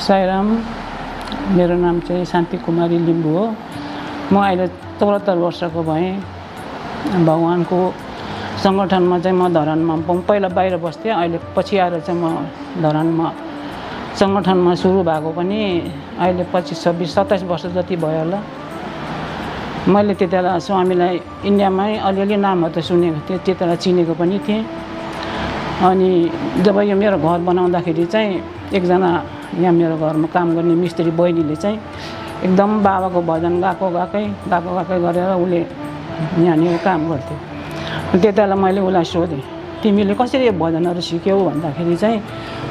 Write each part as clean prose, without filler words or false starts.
साईराम, मेरो नाम चाहिँ शान्ति कुमारी लिम्बू हो। म अहिले 74 वर्षको भएँ। भगवानको सङ्गठनमा चाहिँ म धरानमा पहिला बाहिर बस्थेँ, अहिले पछि आएर चाहिँ म धरानमा सङ्गठनमा सुरु भएको पनि अहिले 25, 26, 27 वर्ष जति भयो होला। मैले त्यतिबेला स्वामीलाई इन्डियामै अलिअलि नामहरू त सुनेको थिएँ, त्यतिबेला चिनेको पनि थिएँ। अनि जब यो मेरो घर बनाउँदाखेरि चाहिँ एकजना यहाँ मेरो घरमा काम गर्ने मिस्त्री बहिनीले चाहिँ एकदम बाबाको भजन गएकै गरेर उसले यहाँनिर काम गर्थ्यो। त्यतिबेला मैले उसलाई सोधेँ, तिमीले कसरी यो भजनहरू सिक्यौ भन्दाखेरि चाहिँ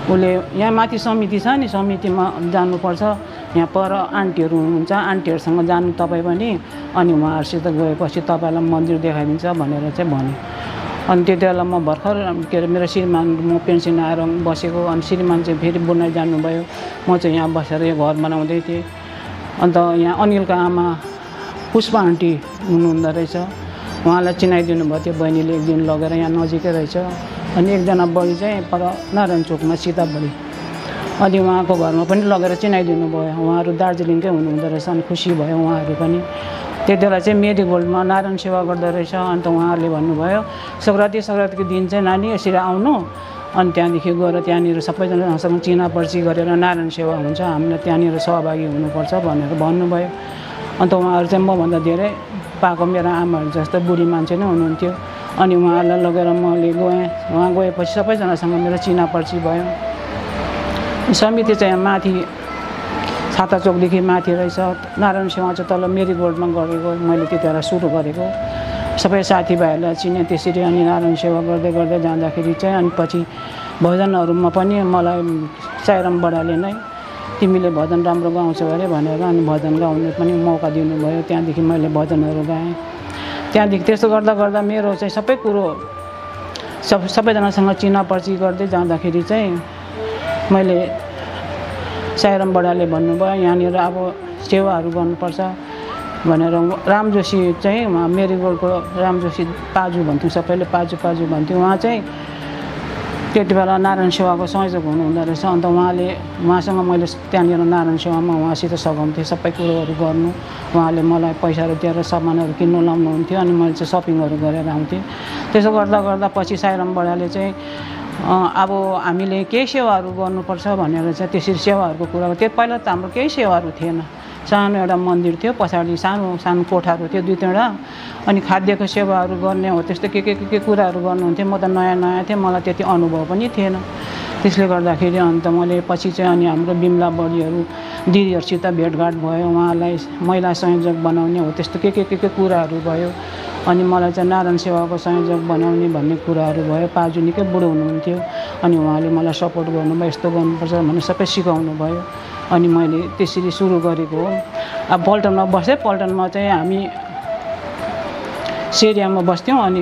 उसले यहाँ माथि समिति छ नि, समितिमा जानुपर्छ, यहाँ पर आन्टीहरू हुनुहुन्छ, आन्टीहरूसँग जानु तपाईँ पनि, अनि उहाँहरूसित गएपछि तपाईँलाई मन्दिर देखाइदिन्छ भनेर चाहिँ भन्यो। अनि त्यतिबेला म भर्खर के अरे मेरो श्रीमान म पेन्सन आएर बसेको, अनि श्रीमान चाहिँ फेरि बुनाइ जानुभयो, म चाहिँ यहाँ बसेर यो घर बनाउँदै थिएँ। अन्त यहाँ अनिलको आमा पुष्पा आन्टी हुनुहुँदो रहेछ, उहाँलाई चिनाइदिनु भयो त्यो बहिनीले, एक दिन लगेर यहाँ नजिकै रहेछ। अनि एकजना बडी चाहिँ पर नारायण चोकमा सीताबडी, अनि उहाँको घरमा पनि लगेर चिनाइदिनु भयो। उहाँहरू दार्जिलिङकै हुनुहुँदो रहेछ, अनि खुसी भयो उहाँहरू पनि। त्यतिबेला चाहिँ मेरीगोल्डमा नारायण सेवा गर्दो रहेछ। अन्त उहाँहरूले भन्नुभयो सङ्क्रान्तिको दिन चाहिँ नानी यसरी आउनु, अनि त्यहाँदेखि गएर त्यहाँनिर सबैजनासँग चिनापर्ची गरेर नारायण सेवा हुन्छ, हामीलाई त्यहाँनिर सहभागी हुनुपर्छ भनेर भन्नुभयो। अन्त उहाँहरू चाहिँ मभन्दा धेरै पाएको मेरो आमाहरू जस्तो बुढी मान्छे नै हुनुहुन्थ्यो। अनि उहाँहरूलाई लगेर मैले गएँ, उहाँ गएपछि सबैजनासँग मेरो चिनापर्ची भयो। समिति चाहिँ माथि छाता चोकदेखि माथि रहेछ, नारायण सेवा चाहिँ तल मेरीगोल्डमा गरेको मैले त्यतिबेला सुरु गरेको, सबै साथीभाइहरूलाई चिने त्यसरी। अनि नारायण सेवा गर्दै गर्दै जाँदाखेरि चाहिँ अनि पछि भजनहरूमा पनि मलाई साईराम बडाले नै तिमीले भजन राम्रो गाउँछौ अरे भनेर अनि भजन गाउने पनि मौका दिनुभयो। त्यहाँदेखि मैले भजनहरू गाएँ। त्यहाँदेखि त्यस्तो गर्दा गर्दा मेरो चाहिँ सबै कुरो सबैजनासँग चिनापर्ची गर्दै जाँदाखेरि चाहिँ मैले साईराम बडाले भन्नुभयो यहाँनिर अब सेवाहरू गर्नुपर्छ भनेर। राम जोशी चाहिँ मेरीगोल्डको राम जोशी पाजु भन्थ्यौँ, सबैले पाजु भन्थ्यौँ। उहाँ चाहिँ त्यति बेला नारायण सेवाको संयोजक हुनुहुँदो रहेछ। अन्त उहाँसँग मैले त्यहाँनिर नारायण सेवामा उहाँसित सघाउँथेँ सबै कुरोहरू गर्नु। उहाँले मलाई पैसाहरू दिएर सामानहरू किन्नु लाउनुहुन्थ्यो, अनि मैले चाहिँ सपिङहरू गरेर आउँथेँ। त्यसो गर्दा गर्दा पछि साईराम बडाले चाहिँ अब हामीले केही सेवाहरू गर्नुपर्छ भनेर चाहिँ त्यसरी सेवाहरूको कुरा त्यो पहिला त हाम्रो केही सेवाहरू थिएन। सानो एउटा मन्दिर थियो, पछाडि सानो सानो कोठाहरू थियो 2-3वटा, अनि खाद्यको सेवाहरू गर्ने हो त्यस्तो के कुराहरू गर्नुहुन्थ्यो। म त नयाँ थिएँ, मलाई त्यति अनुभव पनि थिएन। त्यसले गर्दाखेरि अन्त मैले पछि चाहिँ अनि हाम्रो बिमला बडीहरू दिदीहरूसित भेटघाट भयो, उहाँलाई महिला संयोजक बनाउने हो त्यस्तो के कुराहरू भयो। अनि मलाई चाहिँ नारायण सेवाको संयोजक बनाउने भन्ने कुराहरू भयो। पाजु निकै बुढो हुनुहुन्थ्यो, अनि उहाँले मलाई सपोर्ट गर्नुभयो, यस्तो गर्नुपर्छ भनेर सबै सिकाउनु भयो। अनि मैले त्यसरी सुरु गरेको हो। अब पल्टनमा बसेँ, पल्टनमा चाहिँ हामी सेरियामा बस्थ्यौँ, अनि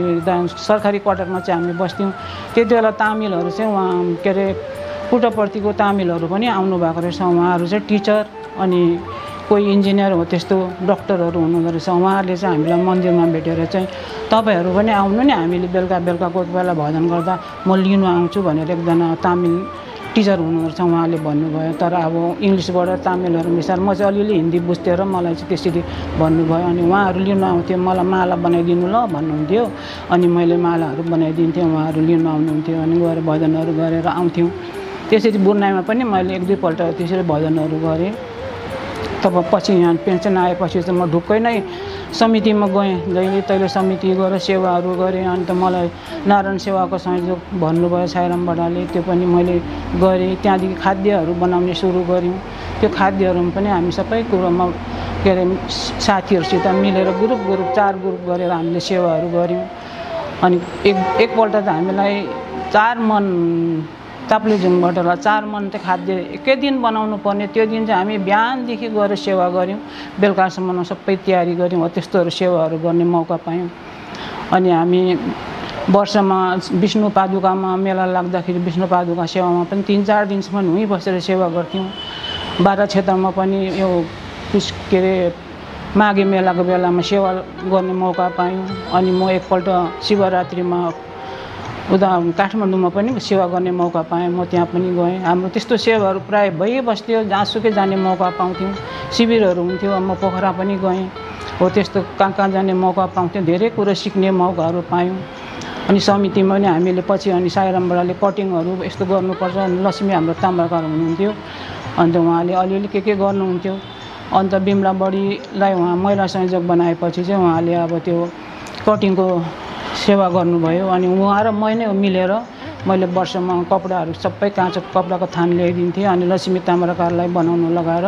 सरकारी क्वार्टरमा चाहिँ हामी बस्थ्यौँ। त्यति बेला तामिलहरू चाहिँ उहाँ के अरे पुट्टपर्तीको तामिलहरू पनि आउनुभएको रहेछ। उहाँहरू चाहिँ टिचर, अनि कोही इन्जिनियर हो, त्यस्तो डक्टरहरू हुनुहुँदो रहेछ। उहाँहरूले चाहिँ हामीलाई मन्दिरमा भेटेर चाहिँ तपाईँहरू पनि आउनु नि, हामीले बेलुका कोही बेला भजन गर्दा म लिनु आउँछु भनेर एकजना तामिल टिचर हुनुहुँदो रहेछ उहाँले भन्नुभयो। तर अब इङ्ग्लिसबाट तामिलहरू मिसाएर म चाहिँ अलिअलि हिन्दी बुझ्थेँ र मलाई चाहिँ त्यसरी भन्नुभयो। अनि उहाँहरू लिनु आउँथ्यो, मलाई माला बनाइदिनु ल भन्नुहुन्थ्यो, अनि मैले मालाहरू बनाइदिन्थेँ, उहाँहरू लिनु आउनुहुन्थ्यो, अनि गएर भजनहरू गरेर आउँथ्यौँ। त्यसरी बुनाइमा पनि मैले 1-2 पल्ट त्यसरी भजनहरू गरेँ। तब पछि यहाँ पेन्सन आएपछि चाहिँ म ढुक्कै नै समितिमा गएँ, जहिले तैले समिति गएर सेवाहरू गरेँ। अन्त मलाई नारायण सेवाको संयोजक भन्नुभयो साईराम बडाले, त्यो पनि मैले गरेँ। त्यहाँदेखि खाद्यहरू बनाउने सुरु गऱ्यौँ। त्यो खाद्यहरूमा पनि हामी सबै कुरोमा के अरे साथीहरूसित मिलेर ग्रुप 4 ग्रुप गरेर हामीले सेवाहरू गऱ्यौँ। अनि एकपल्ट त हामीलाई 4 मन ताप्लेजुङबाट 4 मन चाहिँ खाद्य एकै दिन बनाउनु पर्ने। त्यो दिन चाहिँ हामी बिहानदेखि गएर सेवा गऱ्यौँ, बेलुकासम्म सबै तयारी गऱ्यौँ। त्यस्तोहरू सेवाहरू गर्ने मौका पायौँ। अनि हामी वर्षमा विष्णु पादुकामा मेला लाग्दाखेरि विष्णु पादुका सेवामा पनि 3-4 दिनसम्म उहीँ बसेर सेवा गर्थ्यौँ। बारा क्षेत्रमा पनि यो के अरे माघे मेलाको बेलामा सेवा गर्ने मौका पायौँ। अनि म एकपल्ट शिवरात्रिमा उता काठमाडौँमा पनि सेवा गर्ने मौका पाएँ, म त्यहाँ पनि गएँ। हाम्रो त्यस्तो सेवाहरू प्रायः भइबस्थ्यो, जहाँसुकै जाने मौका पाउँथ्यौँ। शिविरहरू हुन्थ्यो, म पोखरा पनि गएँ हो, त्यस्तो कहाँ कहाँ जाने मौका पाउँथ्यौँ, धेरै कुरो सिक्ने मौकाहरू पायौँ। अनि समितिमा पनि हामीले पछि अनि साईराम बडाले कटिङहरू यस्तो गर्नुपर्छ, लक्ष्मी हाम्रो ताम्राकार हुनुहुन्थ्यो, अन्त उहाँले अलिअलि के गर्नुहुन्थ्यो। अन्त बिमला बडीलाई उहाँ महिला संयोजक बनाएपछि चाहिँ उहाँले अब त्यो कटिङको सेवा गर्नुभयो। अनि उहाँ र मै नै मिलेर मैले वर्षमा कपडाहरू सबै काँचो कपडाको थान ल्याइदिन्थेँ। अनि लक्ष्मी ताम्राकारलाई बनाउन लगाएर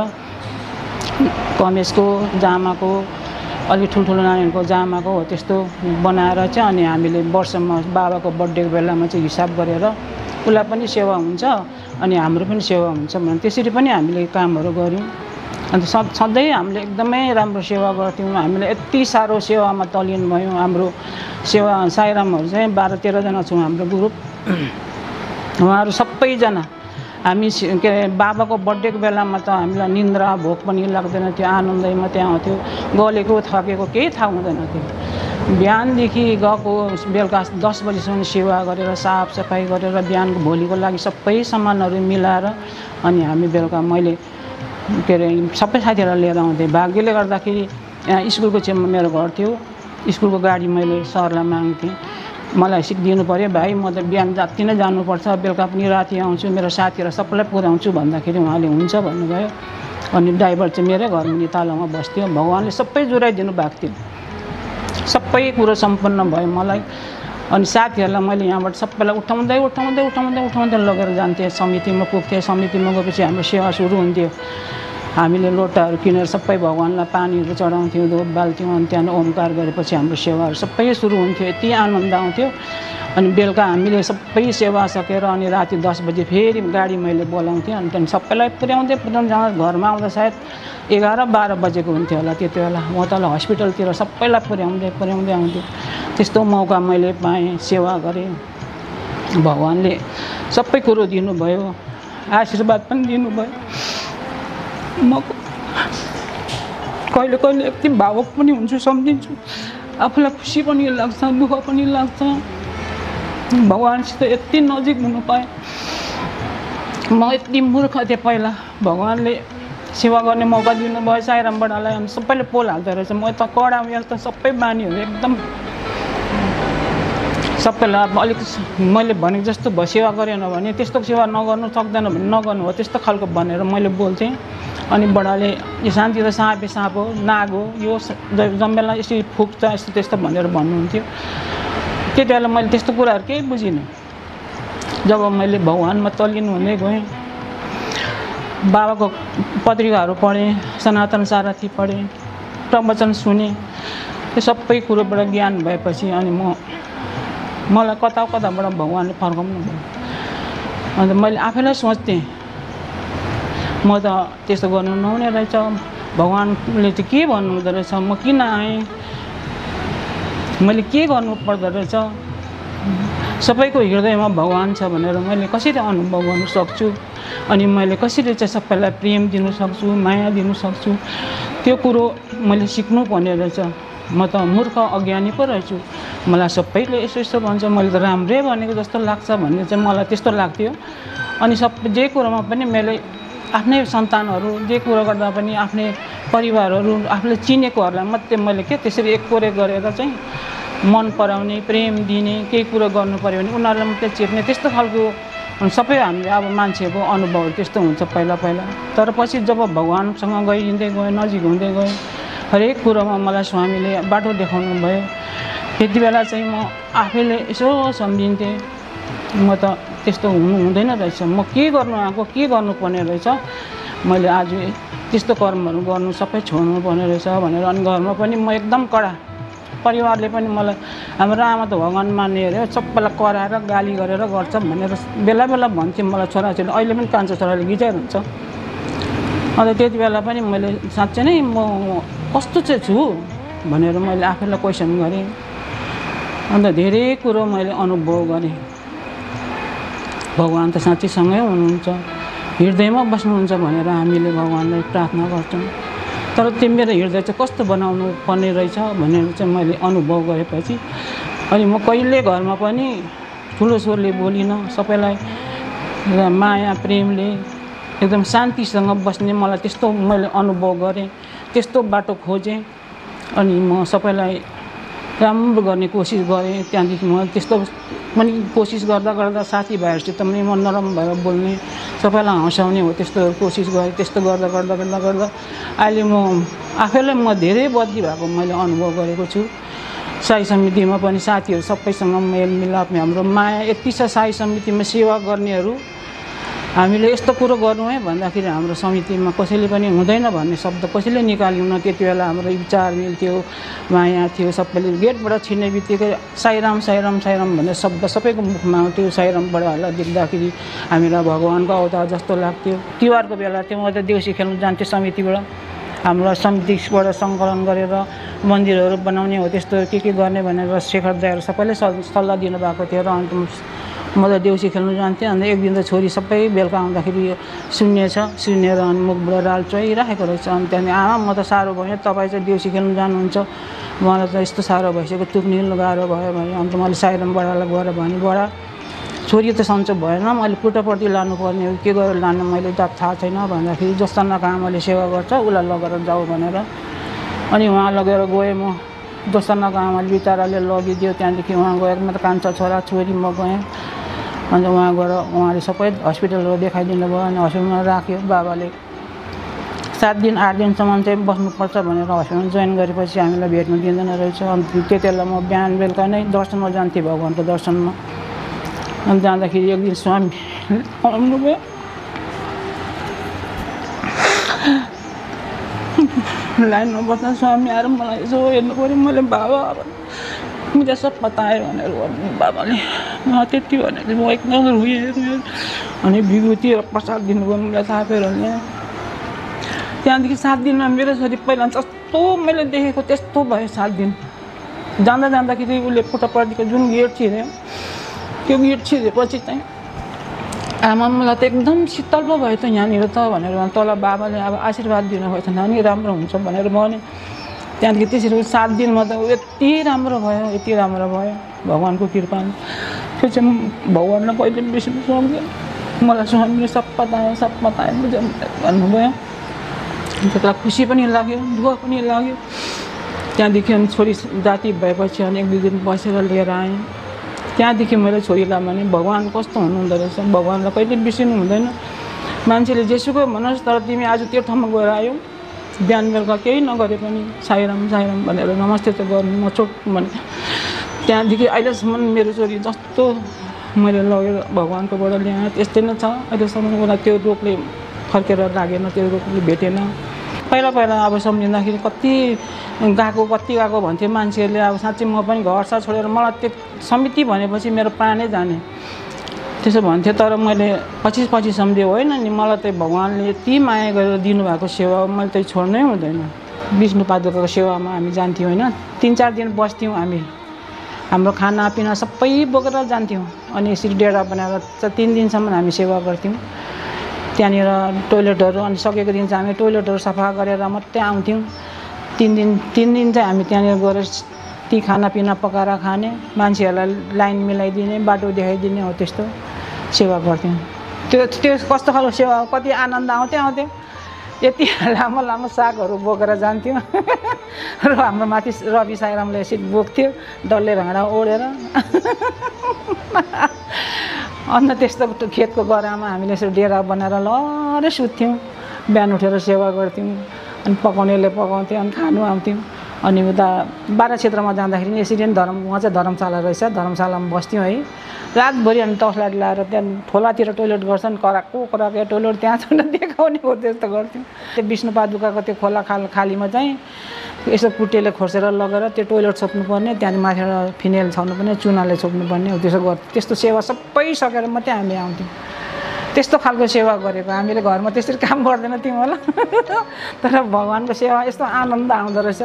कमेजको जामाको अलि ठुल्ठुलो नानीहरूको जामाको हो त्यस्तो बनाएर चाहिँ अनि हामीले वर्षमा बाबाको बर्थडेको बेलामा चाहिँ हिसाब गरेर उसलाई पनि सेवा हुन्छ अनि हाम्रो पनि सेवा हुन्छ भने त्यसरी पनि हामीले कामहरू गऱ्यौँ। अन्त सधैँ हामीले एकदमै राम्रो सेवा गर्थ्यौँ। हामीले यति साह्रो सेवामा तल्लीन भयौँ। हाम्रो सेवा साईरामहरू चाहिँ 12-13 जना छौँ हाम्रो ग्रुप। उहाँहरू सबैजना हामी के अरे बाबाको बर्थडेको बेलामा त हामीलाई निन्द्रा भोक पनि लाग्दैन थियो, आनन्दमा त्यहाँ आउँथ्यो। गलेको थकेको केही थाहा हुँदैन थियो। बिहानदेखि गएको बेलुका 10 बजीसम्म सेवा गरेर साफसफाइ गरेर बिहानको भोलिको लागि सबै सामानहरू मिलाएर अनि हामी बेलुका मैले के अरे सबै साथीहरूलाई लिएर आउँथेँ। भाग्यले गर्दाखेरि यहाँ स्कुलको छेउमा मेरो घर थियो, स्कुलको गाडी मैले सरलाई माग्थेँ, मलाई सिक्दिनु पऱ्यो भाइ, म त बिहान जति नै जानुपर्छ, बेलुका पनि राति आउँछु, मेरो साथीहरू सबैलाई पुऱ्याउँछु भन्दाखेरि उहाँले हुन्छ भन्नुभयो। अनि ड्राइभर चाहिँ मेरै घरमुनि तलमा बस्थ्यो। भगवान्ले सबै जुराइदिनु भएको थियो, सबै कुरो सम्पन्न भयो मलाई। अनि साथीहरूलाई मैले यहाँबाट सबैलाई उठाउँदै लगेर जान्थेँ, समितिमा पुग्थेँ। समितिमा गएपछि हाम्रो सेवा सुरु हुन्थ्यो। हामीले लोटाहरू किनेर सबै भगवान्लाई पानीहरू चढाउँथ्यौँ, धुप बाल्थ्यौँ। अनि त्यहाँदेखि ओमकार गरेपछि हाम्रो सेवाहरू सबै सुरु हुन्थ्यो। यति आनन्द आउँथ्यो। अनि बेलुका हामीले सबै सेवा सकेर अनि राति 10 बजी फेरि गाडी मैले बोलाउँथेँ। अनि त्यहाँदेखि सबैलाई पुर्याउँदै घरमा आउँदा सायद 11-12 बजेको हुन्थ्यो होला त्यति बेला। म तल हस्पिटलतिर सबैलाई पुर्याउँदै आउँथेँ। त्यस्तो मौका मैले पाएँ, सेवा गरेँ। भगवान्ले सबै कुरो दिनुभयो, आशीर्वाद पनि दिनुभयो। म कहिले कहिले यति भावुक पनि हुन्छु, सम्झिन्छु। आफूलाई खुसी पनि लाग्छ, दुःख पनि लाग्छ। भगवान्सित यति नजिक हुनु पाएँ। म यति मूर्ख थिएँ पहिला, भगवान्ले सेवा गर्ने मौका दिनुभयो। साईराम बडालाई अनि सबैले पोल हाल्दो रहेछ। म त कडा उयो त सबै बानीहरू एकदम सबैलाई अलिक मैले भनेको जस्तो सेवा गरेन भने, त्यस्तो सेवा नगर्नु सक्दैन भने नगर्नु हो, त्यस्तो खालको भनेर मैले बोल्थेँ। अनि बडाले यो शान्ति त साँपे साँप हो, नाग हो, यो जम्मेलाई यसरी फुक्छ यस्तो त्यस्तो भनेर भन्नुहुन्थ्यो। त्यति बेला मैले त्यस्तो कुराहरू केही बुझिनँ। जब मैले भगवान्मा तल्लीन हुँदै गएँ, बाबाको पत्रिकाहरू पढेँ, सनातन सारथी पढेँ, प्रवचन सुनेँ, त्यो सबै कुरोबाट ज्ञान भएपछि अनि मलाई कताबाट भगवान्ले फर्काउनु भयो। अन्त मैले आफैलाई सोच्थेँ म त त्यस्तो गर्नु नहुने रहेछ, भगवान्ले चाहिँ के भन्नुहुँदो रहेछ, म किन आएँ, मैले के गर्नु पर्दो रहेछ। सबैको हृदयमा भगवान् छ भनेर मैले कसरी अनुभव गर्नु सक्छु, अनि मैले कसरी चाहिँ सबैलाई प्रेम दिनु सक्छु, माया दिनु सक्छु, त्यो कुरो मैले सिक्नुपर्ने रहेछ। म त मूर्ख अज्ञानी पो रहेछु। मलाई सबैले यसो भन्छ, मैले त राम्रै भनेको जस्तो लाग्छ भन्ने चाहिँ मलाई त्यस्तो लाग्थ्यो। अनि जे कुरोमा पनि मैले आफ्नै सन्तानहरू जे कुरो गर्दा पनि आफ्नै परिवारहरू आफूले चिनेकोहरूलाई मात्रै मैले त्यसरी एककोरे गरेर चाहिँ मन पराउने, प्रेम दिने, केही कुरो गर्नु पऱ्यो भने उनीहरूलाई मात्रै चिर्ने, त्यस्तो खालको सबै हामीले अब मान्छेको अनुभवहरू त्यस्तो हुन्छ पहिला। तर पछि जब भगवान्सँग गइहिँड्दै गयो, नजिक हुँदै गयो, हरेक कुरोमा मलाई स्वामीले बाटो देखाउनु भयो। त्यति बेला चाहिँ म आफैले यसो सम्झिन्थेँ, म त त्यस्तो हुँदैन रहेछ, म के गर्नु आएको, के गर्नुपर्ने रहेछ, मैले आज त्यस्तो कर्महरू गर्नु सबै छोड्नुपर्ने रहेछ भनेर। अनि घरमा पनि म एकदम कडा, परिवारले पनि मलाई हाम्रो आमा त भगवान् मान्ने अरे, सबैलाई कराएर गाली गरेर गर्छ भनेर बेला बेला भन्थ्यो मलाई छोराछोरी। अहिले पनि कान्छो छोराले गिजाइरहन्छ। अन्त त्यति बेला पनि मैले साँच्चै नै म कस्तो चाहिँ छु भनेर मैले आफैलाई क्वेसन गरेँ। अन्त धेरै कुरो मैले अनुभव गरेँ। भगवान् त साँच्चैसँगै हुनुहुन्छ, हृदयमा बस्नुहुन्छ भनेर हामीले भगवान्लाई प्रार्थना गर्छौँ। तर त्यो मेरो हृदय चाहिँ कस्तो बनाउनु पर्ने रहेछ भनेर चाहिँ मैले अनुभव गरेपछि अनि म कहिले घरमा पनि ठुलो स्वरले बोलिनँ, सबैलाई माया प्रेमले एकदम शान्तिसँग बस्ने मलाई त्यस्तो मैले अनुभव गरेँ, त्यस्तो बाटो खोजेँ। अनि म सबैलाई राम्रो गर्ने कोसिस गरेँ। त्यहाँदेखि म त्यस्तो पनि कोसिस गर्दा गर्दा साथीभाइहरूसित पनि म नरम भएर बोल्ने, सबैलाई हँसाउने हो त्यस्तो कोसिस गरेँ। त्यस्तो गर्दा गर्दा गर्दा गर्दा अहिले म आफैलाई म धेरै बदली भएको मैले अनुभव गरेको छु। साई समितिमा पनि साथीहरू सबैसँग मेलमिलाप, हाम्रो माया यति छ। साई समितिमा सेवा गर्नेहरू हामीले यस्तो कुरो गर्नु है भन्दाखेरि हाम्रो समितिमा कसैले पनि हुँदैन भन्ने शब्द कसैले निकालिउन। त्यति बेला हाम्रो विचार मिल्थ्यो, माया थियो। सबैले गेटबाट छिर्ने बित्तिकै साईराम साईराम साईराम भन्ने शब्द सबैको मुखमा आउँथ्यो। साईरामबाटहरूलाई देख्दाखेरि हामीलाई भगवान्को अवतार जस्तो लाग्थ्यो। तिहारको बेला थियो, म त देउसी खेल्नु जान्थेँ समितिबाट। हाम्रो समितिबाट सङ्कलन गरेर मन्दिरहरू बनाउने हो, त्यस्तो के गर्ने भनेर शेखर दाइहरू सबैले सल्लाह दिनुभएको थियो। र अन्त म त देउसी खेल्नु जान्थेँ। अन्त एक दिन त छोरी सबै बेलुका आउँदाखेरि सुन्नेछ, सुनेर अनि मुखबाट राल चोइराखेको रहेछ। अनि त्यहाँदेखि आमा म त साह्रो भयो, तपाईँ चाहिँ देउसी खेल्नु जानुहुन्छ, मलाई त यस्तो साह्रो भइसक्यो, तुक्नु गाह्रो भयो भने। अन्त मैले साइराम बडालाई गएर भने बडा छोरी त सन्चो भएन, मैले पुट्टपट्टि लानुपर्ने हो, के गरेर लानु मैले त थाहा छैन भन्दाखेरि जसजनाको आमाले सेवा गर्छ उसलाई लगेर जाऊ भनेर। अनि उहाँ लगेर गएँ म। जसजनाको आमाले बिचाराले लगिदियो। त्यहाँदेखि उहाँ गएर म त कान्छा छोरा छोरी म गएँ। अन्त उहाँ गएर उहाँले सबै हस्पिटलहरू देखाइदिनु भयो। अनि हस्पिटलमा राख्यो। बाबाले 7 दिन 8 दिनसम्म चाहिँ बस्नुपर्छ भनेर हस्पिटलमा जोइन गरेपछि हामीलाई भेट्नु दिँदैन रहेछ। अन्त त्यति बेला म बिहान बेलुका नै दर्शनमा जान्थेँ, भगवान्को दर्शनमा। अनि जाँदाखेरि एक दिन स्वामी आउनुभयो। लाइनमा बस्दा स्वामी आएर मलाई यसो हेर्नु पऱ्यो। मैले बाबा मुझे सब पता है भनेर भन्नु बाबाले। त्यति भनेर म एकदम रुएँ। अनि विभूति र प्रसाद दिनुभयो मलाई थापेर ल्याएँ। त्यहाँदेखि 7 दिनमा मेरो छोरी पहिला जस्तो मैले देखेको त्यस्तो भयो। 7 दिन जाँदा जाँदाखेरि उसले पुट्टपट्टिको जुन गेट छिर्यो, त्यो गेट छिरेपछि चाहिँ आमा मलाई त एकदम शीतल पो भयो त यहाँनिर त भनेर तल बाबाले अब आशीर्वाद दिनुभयो त नानी राम्रो हुन्छ भनेर भने। त्यहाँदेखि त्यसरी 7 दिनमा त यति राम्रो भयो, यति राम्रो भयो भगवान्को कृपाले। त्यो चाहिँ भगवान्लाई कहिले बिर्सिनु सक्दैन। मलाई स्वामीले सब बताए बुझ भन्नुभयो। त्यतिलाई खुसी पनि लाग्यो, दुःख पनि लाग्यो। त्यहाँदेखि अनि छोरी जाति भएपछि अनि 1-2 दिन बसेर लिएर आएँ। त्यहाँदेखि मैले छोरीलाई भने भगवान् कस्तो हुनुहुँदो रहेछ, भगवान्लाई कहिले बिर्सिनु हुँदैन। मान्छेले जेसुकै भनोस्, तर तिमी आज त्यो ठाउँमा गएर आयौ, बिहान बेलुका केही नगरे पनि साईराम साईराम भनेर नमस्ते त गर्नु म चोट भने। त्यहाँदेखि अहिलेसम्म मेरो छोरी जस्तो मैले लगेर भगवान्कोबाट ल्याएँ त्यस्तै नै छ। अहिलेसम्म उसलाई त्यो रोगले फर्केर लागेन, त्यो रोगले भेटेन। पहिला अब सम्झिँदाखेरि कति गएको भन्थ्यो मान्छेहरूले। अब साँच्चै म पनि घर सा छोडेर मलाई त्यो समिति भनेपछि मेरो प्राणै जाने त्यसो भन्थ्यो। तर मैले पछि सम्झेँ होइन नि, मलाई चाहिँ भगवान्ले यति माया गरेर दिनुभएको सेवा मैले चाहिँ छोड्नै हुँदैन। विष्णु पादुकाको सेवामा हामी जान्थ्यौँ होइन, 3-4 दिन बस्थ्यौँ हामी। हाम्रो खानापिना सबै बोकेर जान्थ्यौँ। अनि यसरी डेरा बनाएर 3 दिनसम्म हामी सेवा गर्थ्यौँ त्यहाँनिर। टोइलेटहरू अनि सकेको दिन चाहिँ हामी टोइलेटहरू सफा गरेर मात्रै आउँथ्यौँ। 3 दिन चाहिँ हामी त्यहाँनिर गएर ती खानापिना पकाएर खाने, मान्छेहरूलाई लाइन मिलाइदिने, बाटो देखाइदिने हो, त्यस्तो सेवा गर्थ्यौँ। त्यो कस्तो खालको सेवा हो, कति आनन्द आउँथ्यो। यति लामो सागहरू बोकेर जान्थ्यौँ। र हाम्रो माथि रवि साईरामले यसरी बोक्थ्यो डल्ले भाँडा ओढेर। अन्त त्यस्तो खेतको गरामा हामीले यसरी डेरा बनाएर लहरै सुत्थ्यौँ। बिहान उठेर सेवा गर्थ्यौँ। अनि पकाउनेले पकाउँथ्यो, अनि खानु आउँथ्यौँ। अनि उता 12 क्षेत्रमा जाँदाखेरि यसरी नै उहाँ चाहिँ धर्मशाला रहेछ, धर्मशालामा बस्थ्यौँ है रातभरि। अनि टर्च लाइट लाएर त्यहाँ खोलातिर टोइलेट गर्छन्, कराएको टोइलेट त्यहाँ छैन देखाउने हो, त्यस्तो गर्थ्यौँ। त्यो विष्णु पादुकाको त्यो खोला खालीमा चाहिँ यसो कुटेले खोसेर लगेर त्यो टोइलेट छोप्नुपर्ने, त्यहाँदेखि माथिबाट फिनेल छर्नुपर्ने, चुनाले छोप्नुपर्ने हो, त्यसो गर्थ्यौँ। त्यस्तो सेवा सबै सकेर मात्रै हामी आउँथ्यौँ। त्यस्तो खालको सेवा गरेको हामीले घरमा त्यसरी काम गर्दैन थियौँ होला। तर भगवान्को सेवा यस्तो आनन्द आउँदो रहेछ।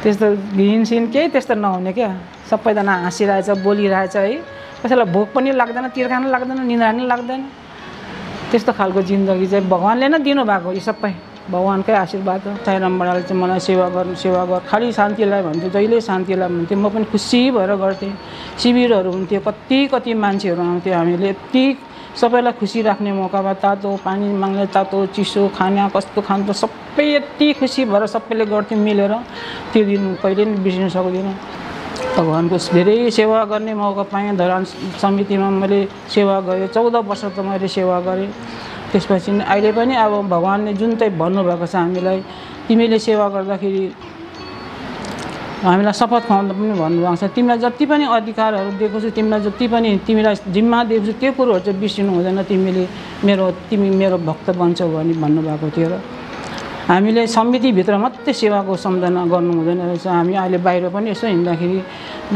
त्यस्तो घिनसिन केही त्यस्तो नहुने क्या। सबैजना हाँसिरहेछ, बोलिरहेछ है, कसैलाई भोक पनि लाग्दैन, तिर्खा पनि लाग्दैन, निन्द्रा पनि लाग्दैन। त्यस्तो खालको जिन्दगी चाहिँ भगवान्ले नै दिनुभएको, यो सबै भगवानकै आशीर्वाद हो। साईरामबाडाले चाहिँ मलाई सेवा गर खालि शान्तिलाई भन्थ्यो, जहिले शान्तिलाई भन्थ्यो। म पनि खुसी भएर गर्थेँ। शिविरहरू हुन्थ्यो, कति मान्छेहरू आउँथ्यो। हामीले यति सबैलाई खुसी राख्ने मौकामा तातो पानी माग्ने, तातो चिसो खाना, कस्तो खान्छ सबै यति खुसी भएर सबैले गर्थ्यौँ मिलेर। त्यो दिन कहिले पनि बिर्सिन सक्दिनँ। भगवानको धेरै सेवा गर्ने मौका पाएँ। धरान समितिमा मैले सेवा गरेँ, 14 वर्ष त मैले सेवा गरेँ। त्यसपछि अहिले पनि अब भगवानले जुन चाहिँ भन्नुभएको छ हामीलाई, तिमीले सेवा गर्दाखेरि हामीलाई शपथ खुवाउँदा पनि भन्नुभएको छ, तिमीलाई जति पनि अधिकारहरू दिएको छु, तिमीलाई जिम्मा दिएको छु, त्यो कुरोहरू चाहिँ बिर्सिनु हुँदैन। तिमी मेरो भक्त बन्छौ भनी भन्नुभएको थियो। र हामीले समितिभित्र मात्रै सेवाको सम्झना गर्नु हुँदैन रहेछ। हामी अहिले बाहिर पनि यसो हिँड्दाखेरि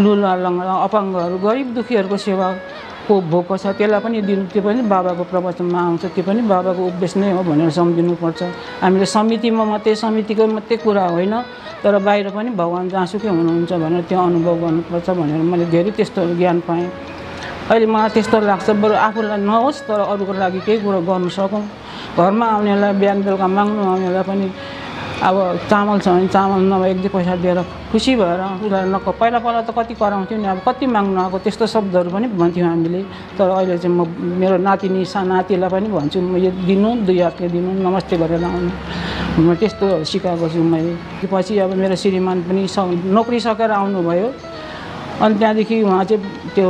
लुला लङ्गडा अपाङ्गहरू गरिब दुखीहरूको सेवाको भोको छ, त्यसलाई पनि दिनु, त्यो पनि बाबाको प्रवचनमा आउँछ, त्यो पनि बाबाको उपदेश नै हो भनेर सम्झिनुपर्छ। हामीले समितिको मात्रै कुरा होइन, तर बाहिर पनि भगवान जहाँसुकै हुनुहुन्छ भनेर त्यो अनुभव गर्नुपर्छ भनेर मैले धेरै त्यस्तोहरू ज्ञान पाएँ। अहिले मलाई त्यस्तो लाग्छ, बरु आफूलाई नहोस् तर अरूको लागि केही कुरो गर्नु सकौँ। घरमा आउनेलाई, बिहान बेलुका माग्नु आउनेलाई पनि अब चामल छ भने चामल नभए 1-2 पैसा दिएर खुसी भएर उसलाई पहिला त कति कराउँथ्यौँ नि, अब कति माग्नु आएको त्यस्तो शब्दहरू पनि भन्थ्यौँ हामीले। तर अहिले चाहिँ म मेरो नातिलाई पनि भन्छु, म यो दिनु 2 हातले दिनु, नमस्ते गरेर आउनु। म त्यस्तो सिकाएको छु मैले। पछि अब मेरो श्रीमान पनि नोकरी सकेर आउनुभयो। अनि त्यहाँदेखि उहाँ चाहिँ त्यो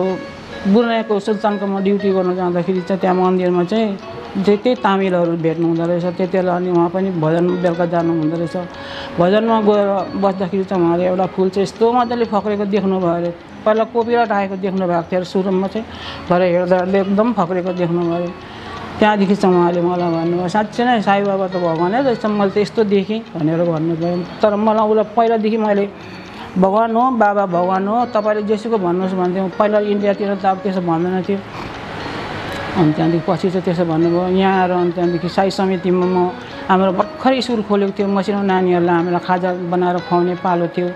बुर्नाको सुल्तानकोमा ड्युटी गर्न जाँदाखेरि चाहिँ त्यहाँ मन्दिरमा चाहिँ त्यही तामिलहरू भेट्नु हुँदो रहेछ त्यति बेला। अनि उहाँ पनि भजन बेलुका जानु हुँदो रहेछ। भजनमा गएर बस्दाखेरि चाहिँ उहाँले एउटा फुल चाहिँ यस्तो मजाले फक्रेको देख्नुभयो अरे। पहिला कोपिराट आएको देख्नु भएको थियो सुरुमा चाहिँ, भरे हेर्दा एकदम फक्रेको देख्नुभयो। त्यहाँदेखि चाहिँ उहाँले मलाई भन्नुभयो, साँच्चै नै साई बाबा त भगवानै रहेछ, मैले त यस्तो देखेँ भनेर भन्नुभयो। तर मलाई उसलाई पहिलादेखि मैले भगवान हो, बाबा भगवान हो, तपाईँले जेसुकै भन्नुहोस् भन्थ्यौँ। पहिला इन्डियातिर त अब त्यसो भन्दैन थियो। अनि त्यहाँदेखि पछि चाहिँ त्यसो भन्नुभयो। यहाँ आएर अनि त्यहाँदेखि साई समितिमा हाम्रो भर्खरै स्कुल खोलेको थियो। मसिनो नानीहरूलाई हामीलाई खाजा बनाएर खुवाउने पालो थियो,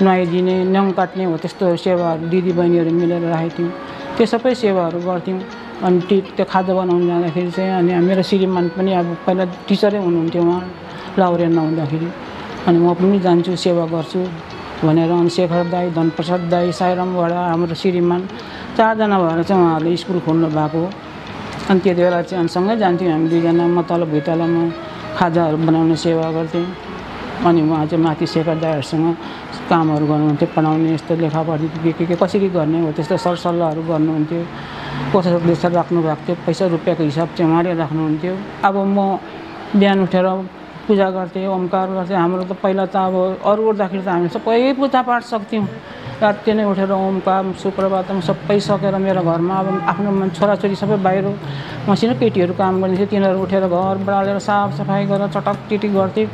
नुहाइदिने, न्याउ काट्ने हो, त्यस्तो सेवाहरू दिदी बहिनीहरू मिलेर राखेको थियौँ। त्यो सबै सेवाहरू गर्थ्यौँ। अनि त्यो खाजा बनाउनु जाँदाखेरि चाहिँ अनि मेरो श्रीमान पनि अब पहिला टिचरै हुनुहुन्थ्यो उहाँ लाउरे नहुँदाखेरि। अनि म पनि जान्छु सेवा गर्छु भनेर अनि शेखर दाई, धनप्रसाद दाई, साईरामबाट हाम्रो श्रीमान 4 जना भएर चाहिँ उहाँहरूले स्कुल खोल्नु भएको। अनि त्यति बेला चाहिँ सँगै जान्थ्यौँ हामी 2 जना। म तल भुइँतलामा खाजाहरू बनाउने सेवा गर्थेँ। अनि उहाँ चाहिँ माथि शेखर दाईहरूसँग कामहरू गर्नुहुन्थ्यो, पढाउने, यस्तो लेखापढी के कसरी गर्ने हो त्यस्तो सरसल्लाहहरू गर्नुहुन्थ्यो। पैसा राख्नु भएको थियो, पैसा रुपियाँको हिसाब चाहिँ उहाँले राख्नुहुन्थ्यो। अब म बिहान उठेर पूजा गर्थेँ, ओमकार गर्थेँ। हाम्रो त पहिला त अब अरू उठ्दाखेरि त हामी सबै पूजापाठ सक्थ्यौँ। राति नै उठेर ओमकार सुप्रभातम सबै सकेर मेरो घरमा अब आफ्नो छोराछोरी सबै बाहिर मसिनो केटीहरू काम गर्ने थियो, तिनीहरू उठेर घर बढालेर साफसफाइ गरेर चटकटिटी गर्थेँ।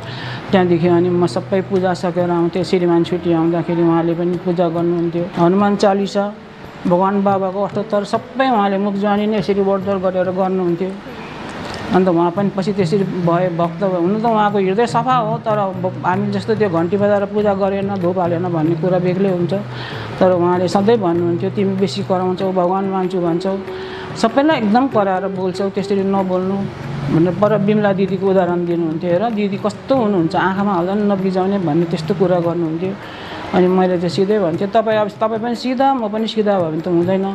त्यहाँदेखि अनि म सबै पूजा सकेर आउँथेँ। श्रीमान छुट्टी आउँदाखेरि उहाँले पनि पूजा गर्नुहुन्थ्यो। हनुमान चालिसा, भगवान बाबाको अष्टोत्तर सबै उहाँले मुखज्वानी नै यसरी वर्दर गरेर गर्नुहुन्थ्यो। अन्त उहाँ पनि पछि त्यसरी भए भक्त हुनु त उहाँको हृदय सफा हो, तर हामी जस्तो त्यो घन्टी बजाएर पूजा गरेन, धुप हालेन भन्ने कुरा बेग्लै हुन्छ। तर उहाँले सधैँ भन्नुहुन्थ्यो, तिमी बेसी कराउँछौ, भगवान मान्छु भन्छौ, सबैलाई एकदम कराएर बोल्छौ, त्यसरी नबोल्नु भनेर पर बिमला दिदीको उदाहरण दिनुहुन्थ्यो। हेर दिदी कस्तो हुनुहुन्छ, आँखामा हाल्दा पनि नबिजाउने भन्ने त्यस्तो कुरा गर्नुहुन्थ्यो। अनि मैले चाहिँ सिधै भन्थेँ, तपाईँ पनि सिधा, म पनि सिधा भयो भने त हुँदैन।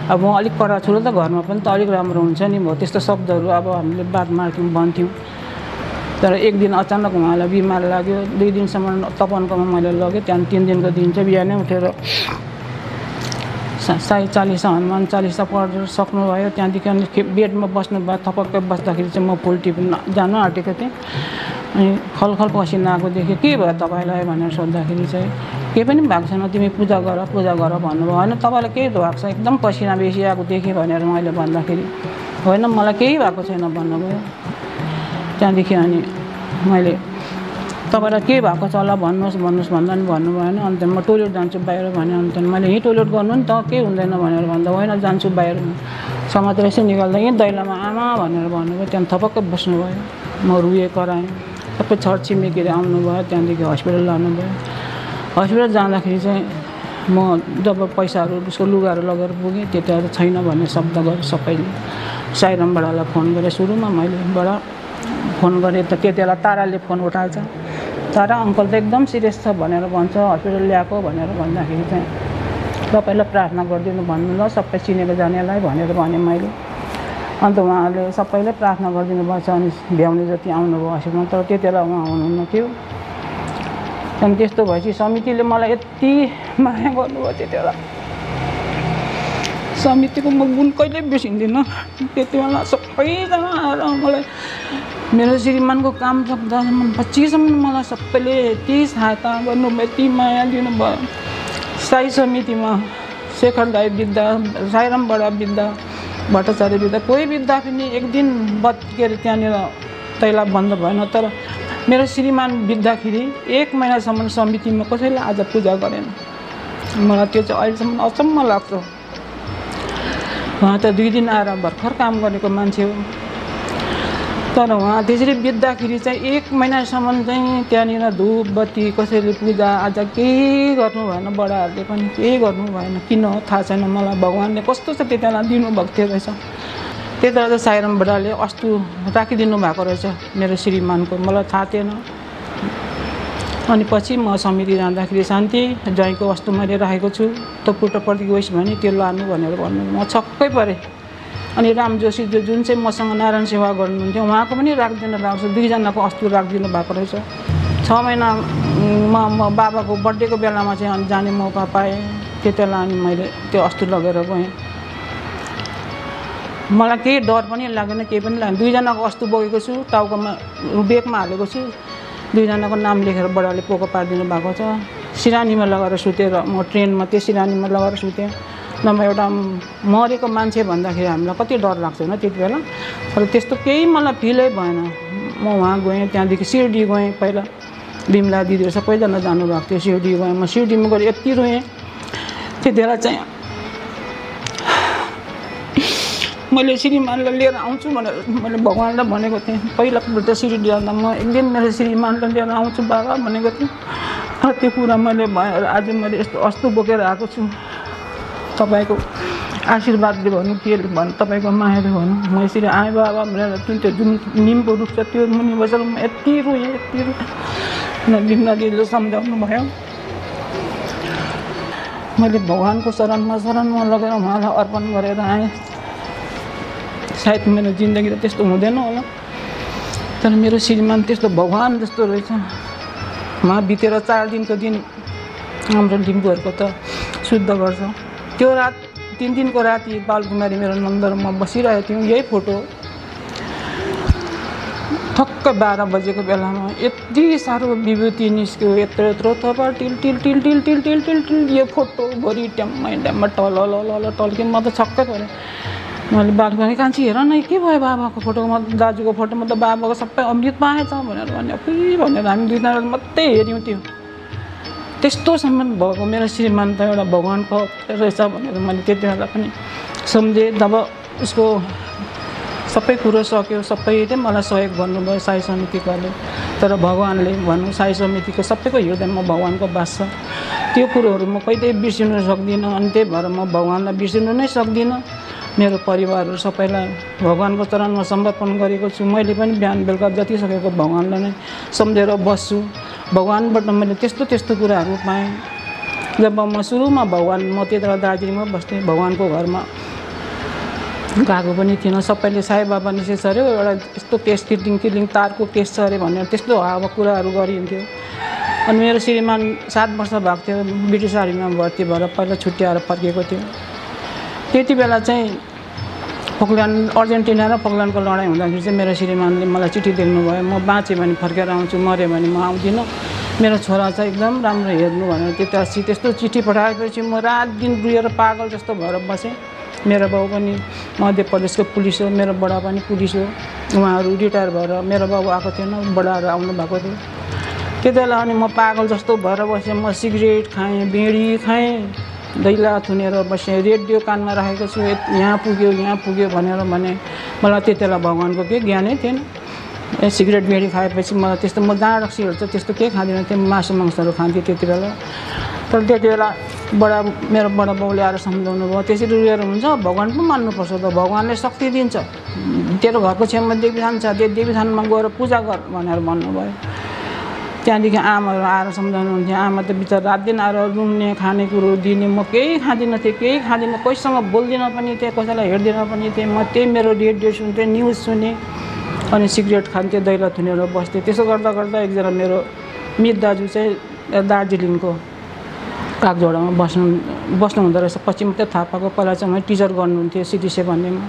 अब म अलिक कडा छु र त घरमा पनि त अलिक राम्रो हुन्छ नि भयो। त्यस्तो शब्दहरू अब हामीले बात मार्थ्यौँ, भन्थ्यौँ। तर एक दिन अचानक उहाँलाई बिमार लाग्यो। 2 दिनसम्म तपनकोमा मैले लगेँ। त्यहाँदेखि 3 दिनको दिन चाहिँ बिहानै उठेर साई चालिसा, हनुमान चालिसा पढेर सक्नुभयो। त्यहाँदेखि अनि बेडमा बस्नुभयो। थपक्कै बस्दाखेरि चाहिँ म फुल टिप्न जानु आँटेको थिएँ। अनि खलखल पसिना आएको देखेँ। के भयो तपाईँलाई भनेर सोद्धाखेरि चाहिँ केही पनि भएको छैन, तिमी पूजा गर भन्नुभयो। होइन तपाईँलाई केही भएको छ, एकदम पसिना बेसी आएको देखेँ भनेर मैले भन्दाखेरि होइन मलाई केही भएको छैन भन्नुभयो। त्यहाँदेखि अनि मैले तपाईँलाई के भएको छ होला भन्नुहोस् भन्दा पनि भन्नुभयो होइन। अन्त म टोइलेट जान्छु बाहिर भने। अन्त मैले यहीँ टोइलेट गर्नु नि त केही हुँदैन भनेर भन्दा होइन जान्छु बाहिर समातेर यसो निकाल्दा यहीँ दैलामा आमा भनेर भन्नुभयो। त्यहाँदेखि थपक्कै बस्नुभयो। म रुएँ कराएँ। सबै छरछिमेकीहरू आउनुभयो। त्यहाँदेखि हस्पिटल लानुभयो। हस्पिटल जाँदाखेरि चाहिँ म जब पैसाहरू उसको लुगाहरू लगेर पुगेँ त्यतिखेर छैन भन्ने शब्द गरेँ सबैले। साईरामबाडालाई फोन गरेँ सुरुमा मैले, बडा फोन गरेँ त त्यति बेला ताराले फोन उठाएछ। तारा अङ्कल त एकदम सिरियस छ भनेर भन्छ, हस्पिटल ल्याएको भनेर भन्दाखेरि चाहिँ सबैलाई प्रार्थना गरिदिनु भन्नु ल, सबै चिनेको जानेलाई भनेर भने मैले। अन्त उहाँले सबैलाई प्रार्थना गरिदिनु भएको छ। अनि भ्याउने जति आउनुभयो हस्पिटलमा, तर त्यति बेला उहाँ हुनुहुन्न थियो। अनि त्यस्तो भएपछि समितिले मलाई यति माया गर्नुभयो त्यति बेला। समितिको म गुण कहिल्यै बिर्सिँदिनँ। त्यति बेला सबैजना आएर मलाई मेरो श्रीमानको काम पछिसम्म मलाई सबैले यति सहायता गर्नुभयो, यति माया दिनुभयो। साई समितिमा शेखर दाई बित्दा, साईराम बडा बित्दा, भट्टाचार्य बित्दा, कोही बित्दा पनि एक दिन के अरे त्यहाँनिर तैला बन्द भएन। तर मेरो श्रीमान बित्दाखेरि 1 महिनासम्म समितिमा कसैले आज पूजा गरेन। मलाई त्यो चाहिँ अहिलेसम्म अचम्म लाग्छ। उहाँ त 2 दिन आएर भर्खर काम गरेको मान्छे हो, तर उहाँ त्यसरी बित्दाखेरि चाहिँ 1 महिनासम्म चाहिँ त्यहाँनिर धुप बत्ती कसैले पूजा आज केही गर्नु भएन। बडाहरूले पनि केही गर्नु भएन। किन हो थाहा छैन मलाई। भगवान्ले कस्तो छ त्यति बेला दिनुभएको थियो रहेछ। त्यति बेला चाहिँ साईराम बडाले अस्तु राखिदिनु भएको रहेछ मेरो श्रीमानको, मलाई थाहा थिएन। अनि पछि म समिति जाँदाखेरि शान्ति ज्वाइँको वस्तु मैले राखेको छु, त पुटप्रति गइस् भने त्यो लानु भनेर भन्नु। म छक्कै परेँ। अनि राम जोशी जुन चाहिँ मसँग नारायण सेवा गर्नुहुन्थ्यो उहाँको पनि राखिदिनु भएको छ। 2 जनाको अस्तु राखिदिनु भएको रहेछ। 6 महिनामा म बाबाको बर्थडेको बेलामा चाहिँ अनि जाने मौका पाएँ। त्यति बेला अनि मैले त्यो अस्तु लगेर गएँ। मलाई केही डर पनि लागेन, केही पनि लागेन। 2 जनाको अस्तु बोकेको छु, टाउकोमा बेगमा हालेको छु। 2 जनाको नाम लेखेर बडाले पोको पारिदिनु भएको छ। सिरानीमा लगाएर सुतेर म ट्रेनमा त्यो सिरानीमा लगाएर सुतेँ। नभए एउटा मरेको मान्छे भन्दाखेरि हामीलाई कति डर लाग्छ होइन त्यति बेला। तर त्यस्तो केही मलाई फिलै भएन। म वहाँ गएँ, त्यहाँदेखि सिरडी गएँ। पहिला बिमला दिदीहरू सबैजना जानुभएको थियो। सिरडी गएँ। म सिरडीमा गएर यति रोएँ। त्यति बेला चाहिँ मैले श्रीमानलाई लिएर आउँछु भनेर मैले भगवान्लाई भनेको थिएँ। पहिलापल्ट सिरडी जाँदा म एक दिन मेरो श्रीमानलाई लिएर आउँछु बाबा भनेको थिएँ। त्यो कुरा मैले भएर आज मैले यस्तो अस्तु बोकेर आएको छु। तपाईँको आशीर्वादले भनौँ के भन्नु, तपाईँको मायाले भनौँ। म यसरी आएँ बाबा भनेर जुन निमको रुख छ त्यो मुनि बसेर म यति रोएँ, यति रोएँ। बिमला दिदीले सम्झाउनु भयो। मैले भगवान्को शरणमा लगेर उहाँलाई अर्पण गरेर आएँ। सायद मेरो जिन्दगी त त्यस्तो हुँदैन होला, तर मेरो श्रीमान त्यस्तो भगवान् जस्तो रहेछ। उहाँ बितेर 4 दिनको दिन हाम्रो लिम्बूहरूको त शुद्ध गर्छ। त्यो रात 3 दिनको राति बालकुमारी मेरो नन्द र म बसिरहेको थियौँ। यही फोटो ठक्क 12 बजेको बेलामा यति साह्रो विभूति निस्क्यो, यत्रो यत्रो थोपा till till till till till till till till यो फोटोभरि ट्याम्मा टल्क्यो। म त छक्कै परेँ। मैले बालकुमारी कान्छी हेर न के भयो बाबाको फोटोमा, दाजुको फोटोमा त बाबाको सबै अमृत पाएछ भनेर भन्यो। भनेर हामी 2 जना मात्रै हेऱ्यौँ। त्यो त्यस्तोसम्म भएको मेरो श्रीमान त एउटा भगवान्को रहेछ भनेर मैले त्यति बेला पनि सम्झेँ। जब उसको सबै कुरो सक्यो, सबैले मलाई सहयोग गर्नुभयो साई समितिकोले। तर भगवान्ले भनौँ साई समितिको सबैको हृदयमा भगवान्को बास छ। त्यो कुरोहरू म कहिल्यै बिर्सिनु सक्दिनँ। अनि त्यही भएर म भगवान्लाई बिर्सिनु नै सक्दिनँ। मेरो परिवारहरू सबैलाई भगवान्को चरणमा समर्पण गरेको छु। मैले पनि बिहान बेलुका जति सकेको भगवान्लाई नै सम्झेर बस्छु। भगवान्बाट मैले त्यस्तो कुराहरू पाएँ। जब म सुरुमा म त्यति बेला दार्जिलिङमा बस्थेँ। भगवान्को घरमा गएको पनि थिएन। सबैले साई बाबा निसेछ अरे, एउटा यस्तो केस किलिङ तारको केस छ अरे भनेर त्यस्तो हावा कुराहरू गरिन्थ्यो। अनि मेरो श्रीमान 7 वर्ष भएको थियो, ब्रिटिस आर्मीमा भर्ती भएर पहिला छुट्याएर फर्किएको थियो। त्यति बेला चाहिँ फोकल्यान्ड अर्जेन्टिना र फोकल्यान्डको लडाइँ हुँदाखेरि चाहिँ मेरो श्रीमानले मलाई चिठी लेख्नुभयो। म बाँचेँ भने फर्केर आउँछु, मऱ्यो भने म आउँदिनँ, मेरो छोरा चाहिँ एकदम राम्रो हेर्नु भनेर। त्यस्तो चिठी पठाएपछि म रात दिन रोएर पागल जस्तो भएर बसेँ। मेरो बाउ पनि मध्य प्रदेशको पुलिस हो, मेरो बडा पनि पुलिस हो। उहाँहरू रिटायर भएर, मेरो बाउ आएको थिएन, बडाहरू आउनु भएको थियो। त्यति बेला अनि म पागल जस्तो भएर बसेँ। म सिगरेट खाएँ, बिडी खाएँ, दैला थुनेर बसेँ। रेडियो कानमा राखेको छु, यहाँ पुग्यो भनेर भने। मलाई त्यति बेला भगवान्को केही ज्ञानै थिएन। सिगरेट बिडी खाएपछि मलाई त्यस्तो, म जाँड रक्सीहरू चाहिँ त्यस्तो केही खाँदिनँ थिएँ। मासु मांसहरू खान्थेँ त्यति बेला। तर त्यति बेला मेरो बडा बाउले आएर सम्झाउनु भयो, त्यसरी रोएर हुन्छ, भगवान् पनि मान्नुपर्छ त, भगवान्ले शक्ति दिन्छ। तेरो घरको छेउमा देवीथान छ, त्यो देवीथानमा गएर पूजा गर भनेर भन्नुभयो। त्यहाँदेखि आमाहरू आएर सम्झाउनुहुन्थ्यो। आमा त बिचरा रात दिन आएर रुम्ने खानेकुरो दिने, म केही खाँदिनँ थिएँ, केही खाँदिनँ, कोहीसँग बोल्दिनँ पनि थिएँ, कसैलाई हेर्दिनँ पनि थिएँ। म त्यही मेरो रेडियो सुन्थेँ, न्युज सुनेँ, अनि सिगरेट खान्थेँ, दैलो थुनेर बस्थेँ। त्यसो गर्दा गर्दा एकजना मेरो मित दाजु चाहिँ दार्जिलिङको कागझोडामा बस्नु हुँदो रहेछ। पछि मात्रै थाहा पाएको, पहिला चाहिँ उहाँ टिचर गर्नुहुन्थ्यो CTC भन्नेमा।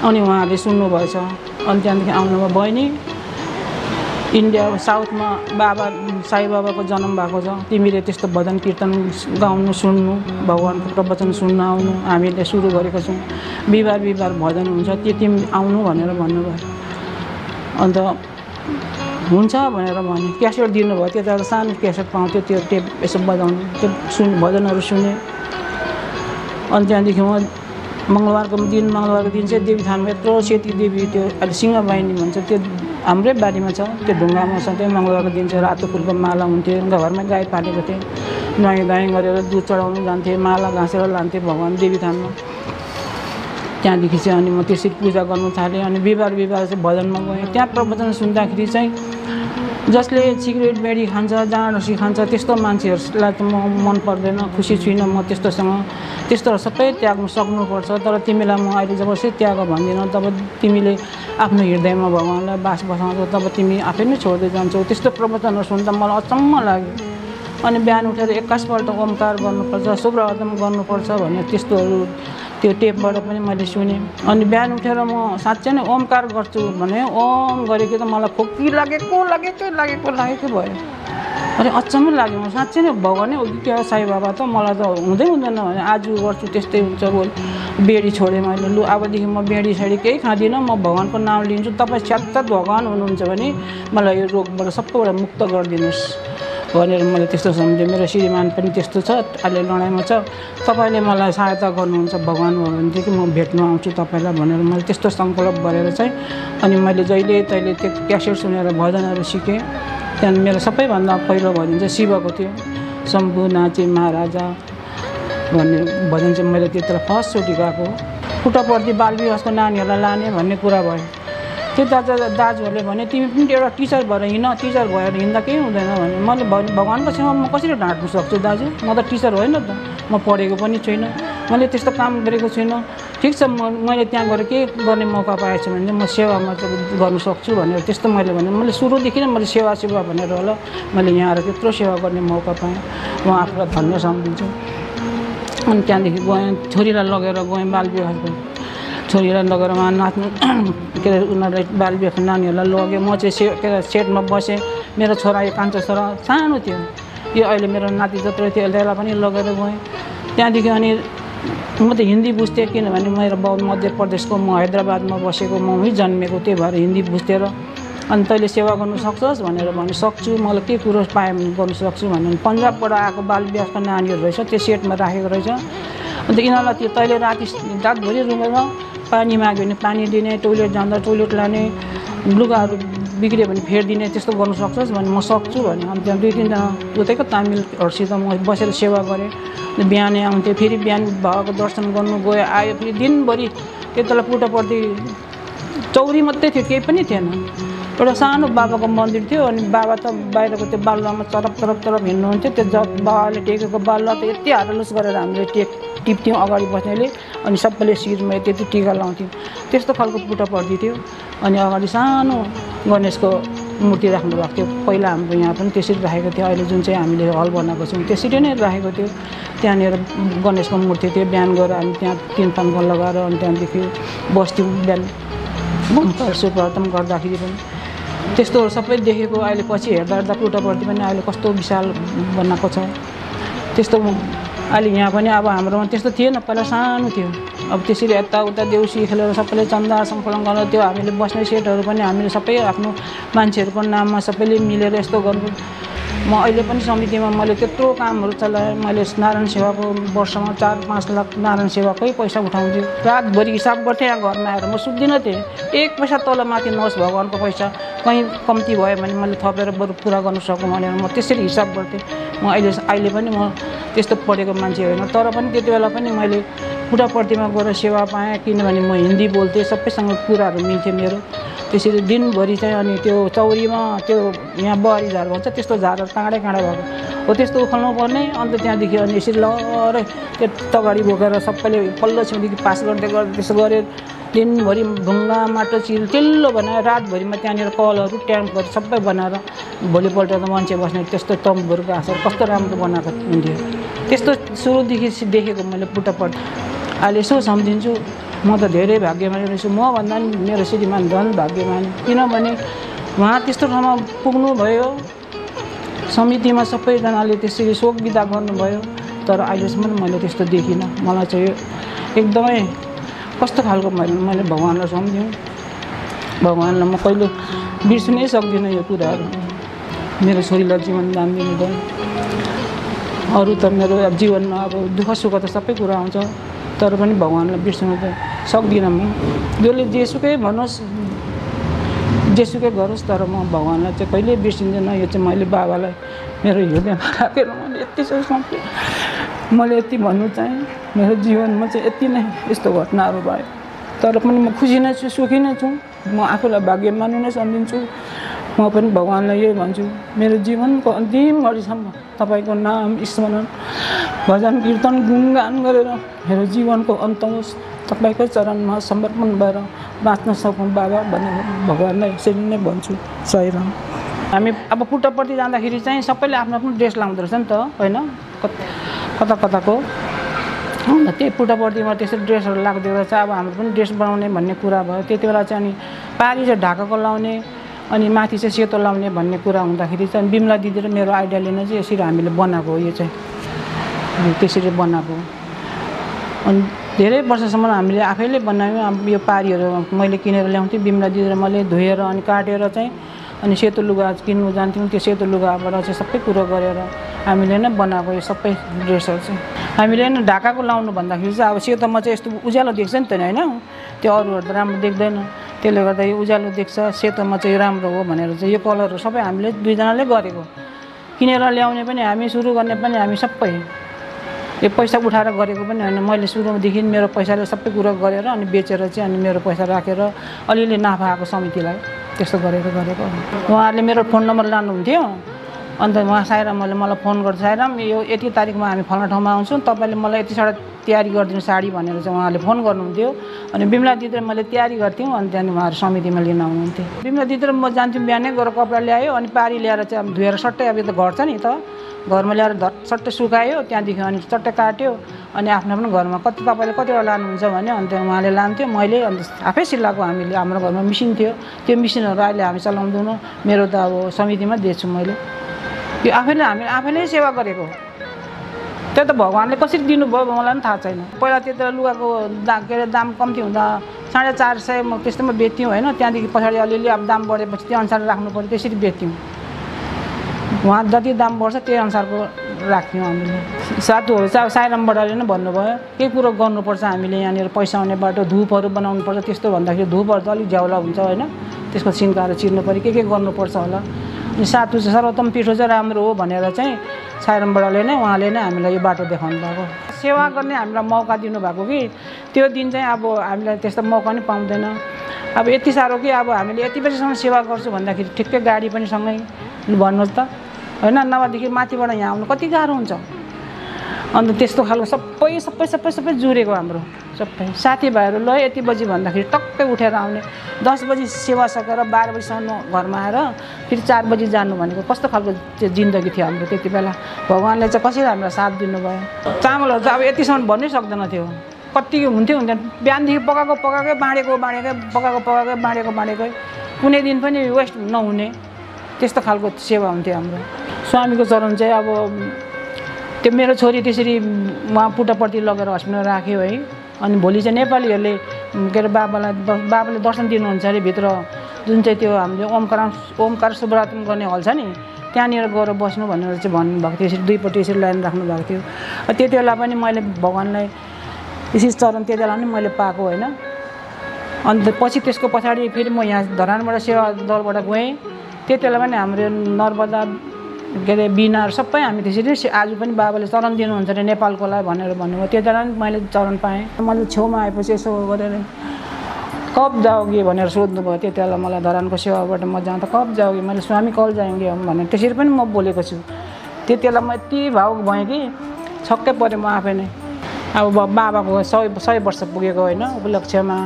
अनि उहाँले सुन्नुभएछ। अनि त्यहाँदेखि आउनुभयो, बहिनी इन्डिया साउथमा बाबा साई बाबाको जन्म भएको छ, तिमीले त्यस्तो भजन कीर्तन गाउनु सुन्नु, भगवान्को प्रवचन सुन्न आउनु, हामीले सुरु गरेको छौँ, बिहिबार बिहिबार भजन हुन्छ, त्यो तिमी आउनु भनेर भन्नुभयो। अन्त हुन्छ भनेर भने क्यासेट दिनुभयो। त्यो त सानो क्यासेट पाउँथ्यो, त्यो टेप यसो बजाउनु, त्यो भजनहरू सुने। अनि त्यहाँदेखि म मङ्गलबारको दिन चाहिँ देवीथानमा यत्रो सेती देवी, त्यो अहिले सिंहवाहिनी भन्छ, त्यो हाम्रै बारीमा छ, त्यो ढुङ्गामा छ। त्यो मङ्गलबारको दिन चाहिँ रातो फुलको माला हुन्थ्यो, घरमै गाई पालेको थिएँ, नुहाई धुवाई गरेर दुध चढाउनु जान्थेँ, माला घाँसेर लान्थेँ भगवान् देवीथानमा। त्यहाँदेखि चाहिँ अनि म त्यसरी पूजा गर्नु थालेँ। अनि बिहिबार चाहिँ भजनमा गएँ। त्यहाँ प्रवचन सुन्दाखेरि चाहिँ जसले सिगरेट बेडी खान्छ, जाँड खान्छ, त्यस्तो मान्छेहरूलाई त म मन पर्दैन, खुसी छुइनँ म त्यस्तोसँग। त्यस्तोहरू सबै त्याग्नु सक्नुपर्छ। तर तिमीलाई म अहिले जबरजस्ती त्याग भन्दिनँ, तब तिमीले आफ्नो हृदयमा भगवान्लाई बास बसाउँछौ, तब तिमी आफै नै छोड्दै जान्छौ। त्यस्तो प्रवचनहरू सुन्दा मलाई अचम्म लाग्यो। अनि बिहान उठेर 21पल्ट ओमकार गर्नुपर्छ, सुब्रहतम गर्नुपर्छ भन्ने त्यस्तोहरू त्यो टेपबाट पनि मैले सुनेँ। अनि बिहान उठेर म साँच्चै नै ओमकार गर्छु भने ओम गरेको त मलाई खोकी लागेको भयो। अनि अचम्म लाग्यो। म साँच्चै नै भगवानै हो कि क्या साई बाबा, त मलाई त हुँदै हुँदैन भने आज गर्छु त्यस्तै हुन्छ। बोल बेडी छोडेँ मैले, लु अबदेखि म बेडी सेडी केही खाँदिनँ, म भगवान्को नाम लिन्छु। तपाईँ साक्षात् भगवान् हुनुहुन्छ भने मलाई यो रोगबाट सबैबाट मुक्त गरिदिनुहोस् भनेर मैले त्यस्तो सम्झेँ। मेरो श्रीमान पनि त्यस्तो छ, अहिले लडाइँमा छ, तपाईँले मलाई सहायता गर्नुहुन्छ भगवान् हो भनेदेखि म भेट्नु आउँछु तपाईँलाई भनेर मैले त्यस्तो सङ्कल्प गरेर चाहिँ अनि मैले जहिले तहिले त्यो क्यासेट सुनेर भजनहरू सिकेँ। त्यहाँदेखि मेरो सबैभन्दा पहिलो भजन चाहिँ शिवको थियो, शम्भु नाचे महाराजा भन्ने भजन चाहिँ मैले त्यतिखेर फर्स्टचोटि गाएको। पुट्टपर्ती बाल विकासको नानीहरूलाई लाने भन्ने कुरा भयो। त्यो दाजुहरूले भने तिमी पनि एउटा टिचर भएर हिँड, टिचर भएर हिँड्दा केही हुँदैन भने। मैले भगवान्को छेउमा म कसरी ढाँट्नु सक्छु दाजु, म त टिचर होइन त, म पढेको पनि छैन, मैले त्यस्तो काम गरेको छैन। ठिक छ, मैले त्यहाँ गएर के गर्ने मौका पाएछु भने म सेवामा चाहिँ गर्नु सक्छु भनेर त्यस्तो मैले भने। मैले सुरुदेखि नै मैले सेवा भनेर होला मैले यहाँ आएर त्यत्रो सेवा गर्ने मौका पाएँ, म आफूलाई धन्य सम्झिन्छु। अनि त्यहाँदेखि गएँ, छोरीलाई लगेर गएँ बाल विकासको, छोरीलाई लगेर उहाँ नाच्नु के अरे उनीहरूलाई बाल विकासको नानीहरूलाई लगेँ। म चाहिँ सेटमा बसेँ। मेरो छोरा, यो कान्छो छोरा सानो थियो, यो अहिले मेरो नाति जत्रो थियो, यसलाई पनि लगेर गएँ। त्यहाँदेखि अनि म त हिन्दी बुझ्थेँ, किनभने मेरो बाउ मध्य प्रदेशको, म हैदराबादमा बसेको, म उहीँ जन्मेको, त्यही भएर हिन्दी बुझ्थेँ। र अनि तैँले सेवा गर्नु सक्छस् भनेर भने सक्छु, मलाई के कुरो पाएँ भने गर्नु सक्छु भने पन्जाबबाट आएको बाल विकासको नानीहरू रहेछ, त्यो सेटमा राखेको रहेछ। अन्त यिनीहरूलाई त्यो तैँले रातभरि रुमेर पानी माग्यो भने पानी दिने, टोइलेट जाँदा टोइलेट लाने, लुगाहरू बिग्रियो भने फेरिदिने, त्यस्तो गर्नु सक्छस् भने म सक्छु भने। अनि त्यहाँ 2-3जना उतैको तामिलहरूसित म बसेर सेवा गरेँ। बिहानै आउँथेँ, फेरि बिहान बाबाको दर्शन गर्नु गयो, आयो, फेरि दिनभरि त्यति बेला पुट्टपर्ती चौरी मात्रै थियो, केही पनि थिएन। एउटा सानो बाबाको मन्दिर थियो। अनि बाबा त बाहिरको त्यो बालुवामा तरफ हिँड्नुहुन्थ्यो। त्यो बाबाले टेकेको बालुवा त यति हारलुस गरेर हामीले टिप्थ्यौँ अगाडि बस्नेले, अनि सबैले शिरमा त्यति टिका लाउँथ्यौँ। त्यस्तो खालको पुट्टपर्ती थियो। अनि अगाडि सानो गणेशको मूर्ति राख्नु भएको थियो। पहिला हाम्रो यहाँ पनि त्यसरी राखेको थियो, अहिले जुन चाहिँ हामीले हल बनाएको छौँ त्यसरी नै राखेको थियो। त्यहाँनिर गणेशको मूर्ति थियो। बिहान गएर हामी त्यहाँ 3 पानको लगाएर अनि त्यहाँदेखि बस्थ्यौँ। बिहान ओमकार सुब्रहतम गर्दाखेरि पनि त्यस्तोहरू सबै देखेको। अहिले पछि हेर्दा पुट्टपर्ती पनि अहिले कस्तो विशाल बनाएको छ। त्यस्तो अहिले यहाँ पनि अब हाम्रोमा त्यस्तो थिएन, पहिला सानो थियो। अब त्यसरी यताउता देउसी खेलेर सबैले चन्दा सङ्कलन गरेर त्यो हामीले बस्ने सेटहरू पनि हामीले सबै आफ्नो मान्छेहरूको नाममा सबैले मिलेर यस्तो गर्नु। म अहिले पनि समितिमा मैले त्यत्रो कामहरू चलाएँ। मैले नारायण सेवाको वर्षमा 4-5 लाख नारायण सेवाकै पैसा उठाउँथ्यो। रातभरि हिसाब गर्थेँ। यहाँ घरमा आएर म सुत्दिनँ थिएँ, 1 पैसा तल माथि नहोस् भगवान्को पैसा, कहीँ कम्ती भयो भने मैले थपेर बरु पुरा गर्न सकौँ भनेर म त्यसरी हिसाब गर्थेँ। म अहिले पनि म त्यस्तो पढेको मान्छे होइन, तर पनि त्यति बेला पनि मैले पुट्टपर्तीमा गएर सेवा पाएँ किनभने म हिन्दी बोल्थेँ सबैसँग कुराहरू मिल्थ्यो मेरो त्यसरी दिनभरि चाहिँ अनि त्यो चौरीमा त्यो यहाँ बहरी झार भन्छ त्यस्तो झारहरू काँडै भएको हो त्यस्तो उखाल्नु पर्ने अन्त त्यहाँदेखि अनि यसरी लहरै त्यो तगाडी बोकेर सबैले पल्लो छेउदेखि पास गर्दै त्यसो गऱ्यो दिनभरि ढुङ्गा माटो चिल्लो बनाएर रातभरिमा त्यहाँनिर कलहरू ट्याङ्कहरू सबै बनाएर भोलिपल्ट त मान्छे बस्ने त्यस्तो तम्बुहरूको आशा कस्तो राम्रो बनाएको हुन्थ्यो त्यस्तो सुरुदेखि देखेको मैले पुट्टपर्ती अहिले यसो सम्झिन्छु म त धेरै भाग्यमानी रहेछु मभन्दा पनि मेरो श्रीमान झन् भाग्यमानी किनभने उहाँ त्यस्तो ठाउँमा पुग्नुभयो समितिमा सबैजनाले त्यसरी शोक बिदा गर्नुभयो तर अहिलेसम्म मैले त्यस्तो देखिनँ मलाई चाहिँ एकदमै कस्तो खालको मैले भगवान्लाई सम्झिउँ भगवान्लाई म कहिले बिर्सिनै सक्दिनँ यो कुराहरू मेरो छोरीलाई जीवन दान दिनुभयो अरू त मेरो जीवनमा अब दुःख सुख त सबै कुरा आउँछ तर पनि भगवान्लाई बिर्सिनु त सक्दिनँ म जसले जेसुकै भनोस् जेसुकै गरोस् तर म भगवान्लाई चाहिँ कहिले बिर्सिँदैन यो चाहिँ मैले बाबालाई मेरो हृदयमा राखेर मैले यति चाहिँ सम्झेँ मैले यति भन्नु चाहिँ मेरो जीवनमा चाहिँ यति नै यस्तो घटनाहरू भयो तर पनि म खुसी नै छु सुखी नै छु म आफूलाई भाग्यमानी नै सम्झिन्छु म पनि भगवान्लाई यही भन्छु मेरो जीवनको अन्तिम घडीसम्म तपाईँको नाम स्मरण भजन कीर्तन गुणगान गरेर मेरो जीवनको अन्त होस् तपाईँकै चरणमा समर्पण भएर बाँच्न सकौँ बाबा भनेर भगवान्लाई यसरी नै भन्छु जय राम हामी अब पुट्टपर्ती जाँदाखेरि चाहिँ सबैले आफ्नो आफ्नो ड्रेस लाउँदो रहेछ नि त होइन कता कताको अन्त त्यही पुट्टपर्तीमा त्यसरी ड्रेसहरू लाग्दै रहेछ अब हाम्रो पनि ड्रेस बनाउने भन्ने कुरा भयो त्यति बेला चाहिँ अनि पारी चाहिँ ढाकाको लाउने अनि माथि चाहिँ सेतो लाउने भन्ने कुरा हुँदाखेरि चाहिँ बिमला दिदी र मेरो आइडियाले नै चाहिँ यसरी हामीले बनाएको हो यो चाहिँ त्यसरी बनाएको अनि धेरै वर्षसम्म हामीले आफैले बनायौँ अब यो पारीहरू मैले किनेर ल्याउँथेँ बिमला दिदी र मैले धोएर अनि काटेर चाहिँ अनि सेतो लुगा किन्नु जान्थ्यौँ त्यो सेतो लुगाबाट चाहिँ सबै कुरो गरेर हामीले नै बनाएको यो सबै ड्रेसहरू चाहिँ हामीले नै ढाकाको लाउनु भन्दाखेरि चाहिँ अब सेतोमा चाहिँ यस्तो उज्यालो देख्छ नि त होइन त्यो अरूहरू त राम्रो देख्दैन त्यसले गर्दा यो उज्यालो देख्छ सेतोमा चाहिँ राम्रो हो भनेर चाहिँ यो कलरहरू सबै हामीले दुईजनाले गरेको किनेर ल्याउने पनि हामी सुरु गर्ने पनि हामी सबै यो पैसा उठाएर गरेको पनि होइन मैले सुरुदेखि मेरो पैसाले सबै कुरो गरेर अनि बेचेर चाहिँ अनि मेरो पैसा राखेर अलिअलि नाफा आएको समितिलाई त्यस्तो गरेको उहाँहरूले मेरो फोन नम्बर लानुहुन्थ्यो अन्त उहाँ साइरामले मलाई फोन गर्छ साइराम यो यति तारिकमा हामी फल्ना ठाउँमा आउँछौँ तपाईँले मलाई यति सारा तयारी गरिदिनु साडी भनेर चाहिँ उहाँले फोन गर्नुहुन्थ्यो अनि बिमला दिदी मैले तयारी गर्थ्यौँ अनि त्यहाँदेखि उहाँहरू समितिमा लिन आउनुहुन्थ्यो बिमला दिदी र म जान्थ्यौँ बिहानै गएर कपडा ल्यायो अनि पारी ल्याएर चाहिँ अब धोएर सट्टै अब यो त घर छ नि त घरमा ल्याएर सट्टै सुकायो त्यहाँदेखि अनि चट्टै काट्यो अनि आफ्नो आफ्नो घरमा तपाईँले कतिवटा लानुहुन्छ भने अन्त उहाँले लान्थ्यो मैले अन्त आफै सिलाएको हामीले हाम्रो घरमा मिसिन थियो त्यो मिसिनहरू अहिले हामी चलाउँदैनौँ मेरो त अब समितिमा दिएछु मैले यो आफैले सेवा गरेको त्यो त भगवान्ले कसरी दिनुभयो मलाई पनि थाहा छैन पहिला त्यो त लुगाको के अरे दाम कम्ती हुँदा 450 म त्यस्तोमा बेच्थ्यौँ होइन त्यहाँदेखि पछाडि अलिअलि अब दाम बढेपछि त्यो अनुसार राख्नु पऱ्यो त्यसरी बेच्थ्यौँ उहाँ जति दाम बढ्छ त्यही अनुसारको राख्थ्यौँ हामीले साथीहरू चाहिँ अब साइरामबाट नै भन्नुभयो के कुरो गर्नुपर्छ हामीले यहाँनिर पैसा आउने बाटो धुपहरू बनाउनु पर्छ त्यस्तो भन्दाखेरि धुपहरू त अलिक झ्याउला हुन्छ होइन त्यसको सिन्काएर चिर्नु पऱ्यो के गर्नुपर्छ होला अनि सातु चाहिँ सर्वोत्तम पिठो चाहिँ राम्रो हो भनेर चाहिँ साइरामबाटले नै उहाँले नै हामीलाई यो बाटो देखाउनु भएको सेवा गर्ने हामीलाई मौका दिनुभएको कि त्यो दिन चाहिँ अब हामीलाई त्यस्तो मौका नि पाउँदैन अब यति साह्रो कि अब हामीले यति बजीसम्म सेवा गर्छु भन्दाखेरि ठिक्कै गाडी पनि सँगै भन्नुहोस् त होइन नभएदेखि माथिबाट यहाँ आउनु कति गाह्रो हुन्छ अन्त त्यस्तो खालको सबै जुरेको हाम्रो सबै साथीभाइहरू ल यति बजी भन्दाखेरि टक्कै उठेर आउने 10 बजी सेवा सकेर 12 बजीसम्म घरमा आएर फेरि 4 बजी जानु भनेको कस्तो खालको त्यो जिन्दगी थियो हाम्रो त्यति बेला भगवान्ले चाहिँ कसरी हामीलाई साथ दिनुभयो चामलहरू चाहिँ अब यतिसम्म भन्नै सक्दैन थियो कति हुन्थ्यो बिहानदेखि पकाएकै बाँडेकै कुनै दिन पनि वेस्ट नहुने त्यस्तो खालको सेवा हुन्थ्यो हाम्रो स्वामीको चरण चाहिँ अब त्यो मेरो छोरी त्यसरी उहाँ पुट्टपर्ती लगेर हस्पिटलमा राख्यो है अनि भोलि चाहिँ नेपालीहरूले के अरे बाबाले दर्शन दिनुहुन्छ अरे भित्र जुन चाहिँ त्यो हामीले ओमकार शुभरात्रि गर्ने हल छ नि त्यहाँनिर गएर बस्नु भनेर चाहिँ भन्नुभएको थियो यसरी दुईपट्टि यसरी लाइन राख्नु भएको थियो त्यति बेला पनि मैले भगवान्लाई यसरी चरण त्यति बेला पनि मैले पाएको होइन अन्त पछि त्यसको पछाडि फेरि म यहाँ धरानबाट सेवा दलबाट गएँ त्यति बेला पनि हाम्रो नर्मदा के अरे बिनाहरू सबै हामी त्यसरी आज पनि बाबाले चरण दिनुहुन्छ अरे नेपालकोलाई भनेर भन्नुभयो। त्यति बेला मैले चरण पाएँ। मैले छेउमा आएपछि यसो गरेर कब जाओगे भनेर सोध्नुभयो। त्यति बेला मलाई धरानको सेवाबाट म जाँदा कब जाओगे, मैले स्वामी कल जाएँगे भनेर त्यसरी पनि म बोलेको छु। त्यति बेला म यति भावुक भएँ कि छक्कै परेँ म आफै नै। अब बाबाको 100 वर्ष पुगेको होइन उपलक्ष्यमा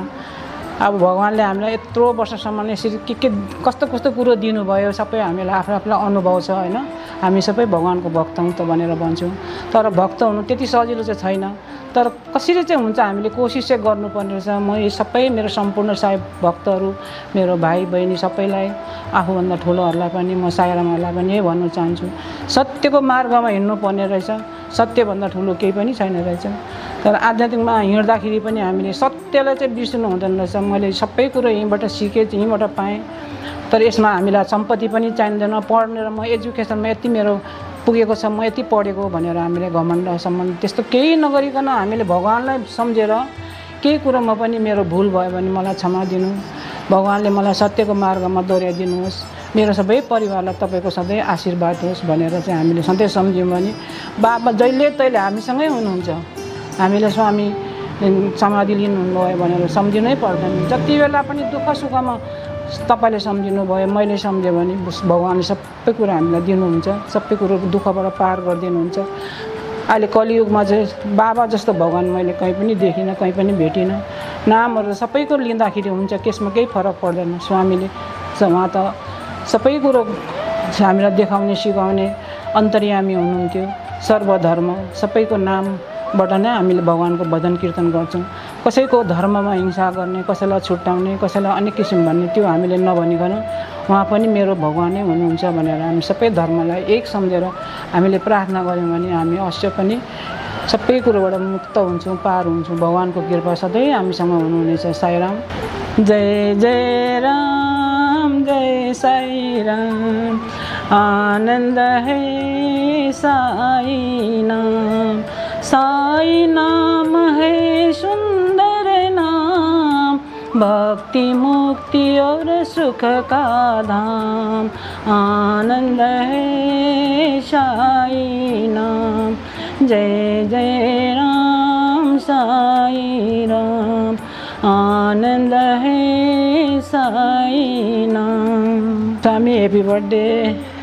अब भगवानले हामीलाई यत्रो वर्षसम्म यसरी के कस्तो कस्तो कुरो दिनुभयो सबै हामीलाई आफ्नो आफ्नो अनुभव छ होइन। हामी सबै भगवानको भक्त हौँ त भनेर भन्छौँ, तर भक्त हुनु त्यति सजिलो चाहिँ छैन। तर कसरी चाहिँ हुन्छ हामीले कोसिस चाहिँ गर्नुपर्ने रहेछ। म यो सबै मेरो सम्पूर्ण साई भक्तहरू, मेरो भाइ बहिनी सबैलाई, आफूभन्दा ठुलोहरूलाई पनि म साईरामहरूलाई पनि यही भन्न चाहन्छु, सत्यको मार्गमा हिँड्नुपर्ने रहेछ। सत्यभन्दा ठुलो केही पनि छैन रहेछ। तर आध्यात्मिकमा हिँड्दाखेरि पनि हामीले सत्यलाई चाहिँ बिर्सनु हुँदैन रहेछ। मैले सबै कुरो यहीँबाट सिकेँ, यहीँबाट पाएँ। तर यसमा हामीलाई सम्पत्ति पनि चाहिँदैन। पढ्ने र म एजुकेसनमा यति मेरो पुगेको छ, म यति पढेको भनेर हामीले घमण्डसम्म त्यस्तो केही नगरिकन हामीले भगवानलाई सम्झेर केही कुरोमा पनि मेरो भुल भयो भने मलाई क्षमा दिनु, भगवानले मलाई सत्यको मार्गमा दोहोऱ्याइदिनुहोस्, मेरो सबै परिवारलाई तपाईँको सधैँ आशीर्वाद होस् भनेर चाहिँ हामीले सधैँ सम्झ्यौँ भने बाबा जहिले तहिले हामीसँगै हुनुहुन्छ। हामीले स्वामी समाधि लिनुभयो भनेर सम्झिनै पर्दैन। जति बेला पनि दुःख सुखमा तपाईँले सम्झिनु भयो, मैले सम्झेँ भने भगवानले सबै कुरो हामीलाई दिनुहुन्छ, सबै कुरो दुःखबाट पार गरिदिनुहुन्छ। अहिले कलियुगमा चाहिँ बाबा जस्तो भगवान मैले कहीँ पनि देखिनँ, कहीँ पनि भेटिनँ। नामहरू सबैको लिँदाखेरि हुन्छ, त्यसमा केही फरक पर्दैन। स्वामीले उहाँ त सबै कुरो हामीलाई देखाउने सिकाउने अन्तर्यामी हुनुहुन्थ्यो। सर्वधर्म सबैको नामबाट नै हामीले भगवानको भजन कीर्तन गर्छौँ। कसैको धर्ममा हिंसा गर्ने, कसैलाई छुट्याउने, कसैलाई अनेक किसिम भन्ने त्यो हामीले नभनिकन उहाँ पनि मेरो भगवान नै हुनुहुन्छ भनेर हामी सबै धर्मलाई एक सम्झेर हामीले प्रार्थना गऱ्यौँ भने हामी अवश्य पनि सबै कुरोबाट मुक्त हुन्छौँ, पार हुन्छौँ। भगवानको कृपा सधैँ हामीसँग हुनुहुनेछ। साईराम। जय जय राम, जय साई राम, आनंद है साई नाम, साई नाम है सुंदर नाम, भक्ति मुक्ति और सुख का धाम, आनंद है साई नाम। जय जय राम, साई राम, आनंद है साई नाम। स्वामी हैप्पी बर्थडे।